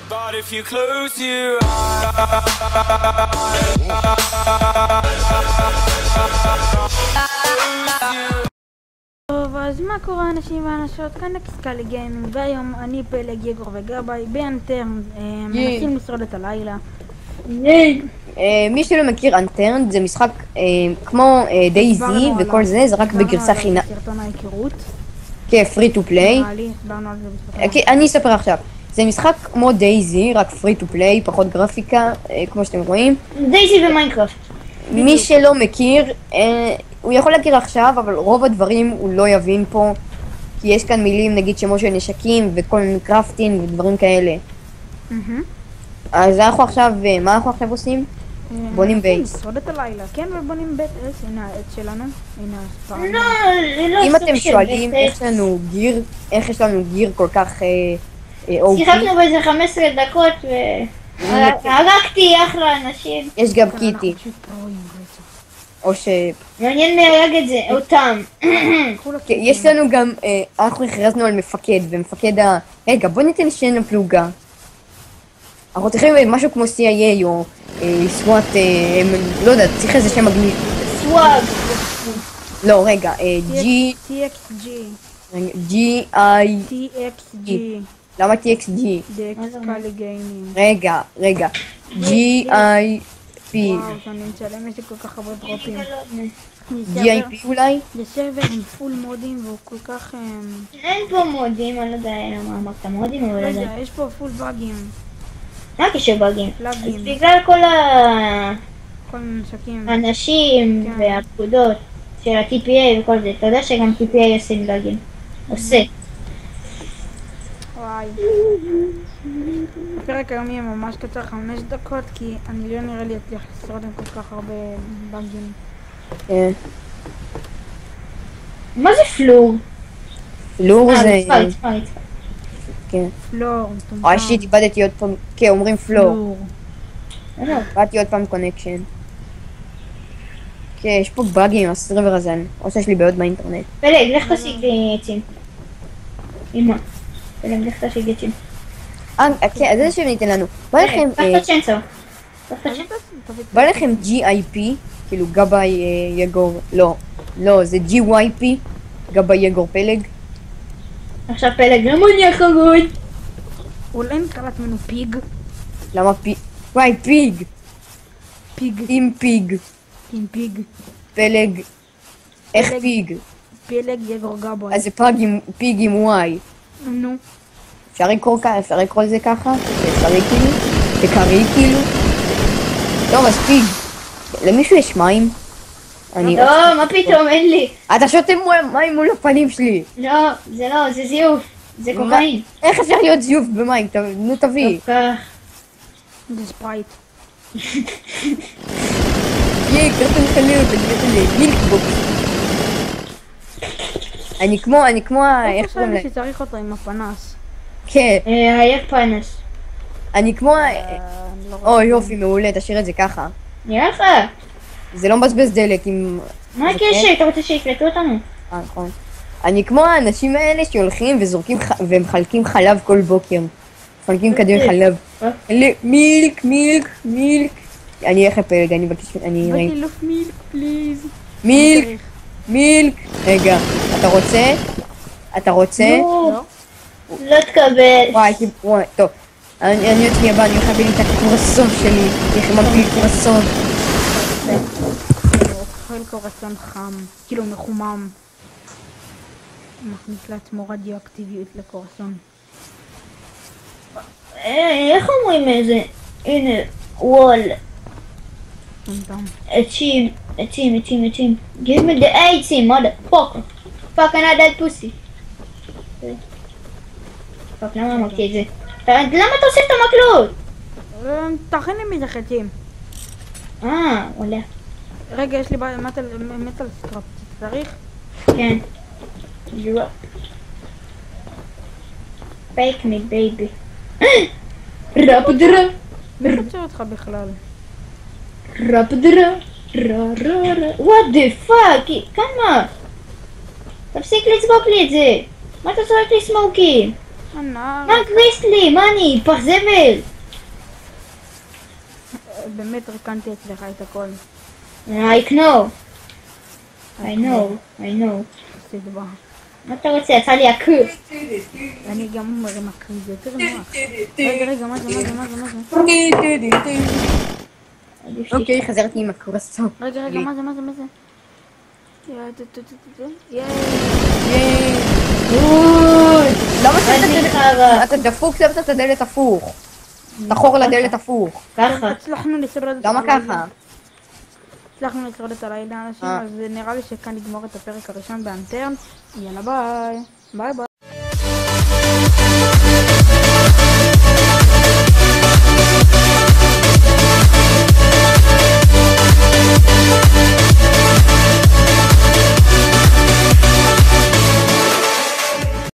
But if you close your טוב, אז מה קורה אנשים ואנשות? כאן אקסקלי גיימינג, והיום אני פלג, יגור וגבאי באנטרן מנסים לשרוד את הלילה. מי שלא מכיר אנטרן זה משחק כמו דייזי וכל זה, זה רק בגרסה חינם. סרטון ההיכרות. כן, פרי טו פליי. הסברנו על זה. אני אספר עכשיו. זה משחק כמו דייזי, רק פרי טו פליי, פחות גרפיקה, כמו שאתם רואים. דייזי ומיינקראפט. מי שלא מכיר, הוא יכול להכיר עכשיו, אבל רוב הדברים הוא לא יבין פה. כי יש כאן מילים, נגיד שמות של נשקים וכל מיני קרפטים ודברים כאלה. אז אנחנו עכשיו, מה אנחנו עכשיו עושים? בונים בייס. לשרוד את הלילה, כן, ובונים בית עץ, הנה העץ שלנו. הנה הספרנו. לא, אם אתם שואלים איך יש לנו גיר כל כך אופי, שיחקנו באיזה 15 דקות והרגתי אחלה אנשים. יש גם קיטי. או ש... מעניין להרג את זה, אותם. יש לנו גם, אנחנו הכרזנו על מפקד, ומפקד ה... רגע, בוא ניתן שן לפלוגה. אנחנו צריכים משהו כמו CIA או סוואט, לא יודע, צריך איזה שם מגניב. סוואג. לא, רגע, TXG. G-I... למה TXG? אקסקלי גיימינג. רגע, G-I-P. וואו, שאני מצלם, יש לי כל כך הרבה דרופים. G-I-P אולי? זה סרבר עם פול מודים והוא כל כך... אין פה מודים, אני לא יודע למה אמרת מודים, אבל לא יודע. רגע, יש פה פול באגים. מה קשר באגים? פלאגים. אז בגלל כל כל מיני נשקים. האנשים והפקודות של ה-TPA וכל זה, אתה יודע שגם TPA עושים באגים. עושה. וואי. הפרק היום יהיה ממש קצר, 5 דקות, כי אני לא נראה לי אצליח לשרוד עם כל כך הרבה באגים. מה זה פלור? פלור זה... צפת. כן. פלור. שיט, איבדתי עוד פעם, כן, אומרים פלור. איבדתי עוד פעם קונקשן. כן, יש פה באגים, הסרבר הזה, או שיש לי בעיות באינטרנט. פלג, לך תשיג לי עצים. אמא. פלג, לך תשיג עצים. כן, אז איזה שם ניתן לנו. בא לכם... בא לכם GIP, כאילו גבאי יגור, לא, זה GYP, גבאי יגור פלג. עכשיו פלג, למה אני אחרון? אולי נקרא לעצמנו פיג? למה פיג? וואי, פיג! פיג. עם פיג. עם פיג. פלג. איך פיג? פלג יגור גבאי. אז זה פיג עם וואי. נו. אפשר לקרוא לזה ככה? אפשרי כאילו? זה קרי כאילו? טוב, אז פיג. למישהו יש מים? לא, מה פתאום, אין לי. אתה שותה מים מול הפנים שלי. לא, זה זיוף. זה קוקאין. איך אפשר להיות זיוף במים? נו תביא. זה ספרייט. קרטון חלוט, מילקבוקס. אני כמו איך קוראים לזה? שצריך אותו עם הפנס. כן. היה פנס. אני כמו... יופי, מעולה, תשאיר את זה ככה. נראה לך? זה לא מבזבז דלק עם... מה הקשר? אתה רוצה שיקלטו אותנו? נכון. אני כמו האנשים האלה שהולכים וזורקים ומחלקים חלב כל בוקר. מחלקים כדור חלב. מילק. אני איך הפלג, אני מבקש... באתי לוף מילק, פליז. מילק. רגע, אתה רוצה? לא תקבל. וואי, טוב. אני עוד שנייה באה, אני הולכה בלי את הקורסון שלי. איך מביא קורסון. אוכל קורסון חם, כאילו מחומם. מכניס לעצמו רדיואקטיביות לקורסון. איך אומרים איזה? הנה, וול. עצים. Give me the עצים, motherfucker. fuck another pussy. פאק, למה אמרתי את זה? למה אתה עושה את המקלות? תכין לי מתחתים. עולה. רגע, יש לי מטל סטראפ, צריך? כן. Fake me baby. רפדרה. מי חוצה אותך בכלל? רפדרה. What the fuck? כמה? תפסיק לצבוק לי את זה. מה אתה צורק לי סמוקי? הנער. מה גריסלי? מה אני? פח זבל! באמת ריקנתי אצלך את הכל. I know. I know. סדבה. מה אתה רוצה? יצא לי הקוף. אני גם מקריא, זה יותר נוח. רגע, מה זה? אוקיי, חזרתי עם הקרוסו. רגע, מה זה? למה אתה דפוק שמת את הדלת הפוך? תחור לדלת הפוך. ככה. הצלחנו לשרוד את למה הלילה. ככה? הצלחנו לשרוד את הלילה, אנשים, אז נראה לי שכאן נגמור את הפרק הראשון באנטרן. יאללה ביי. ביי.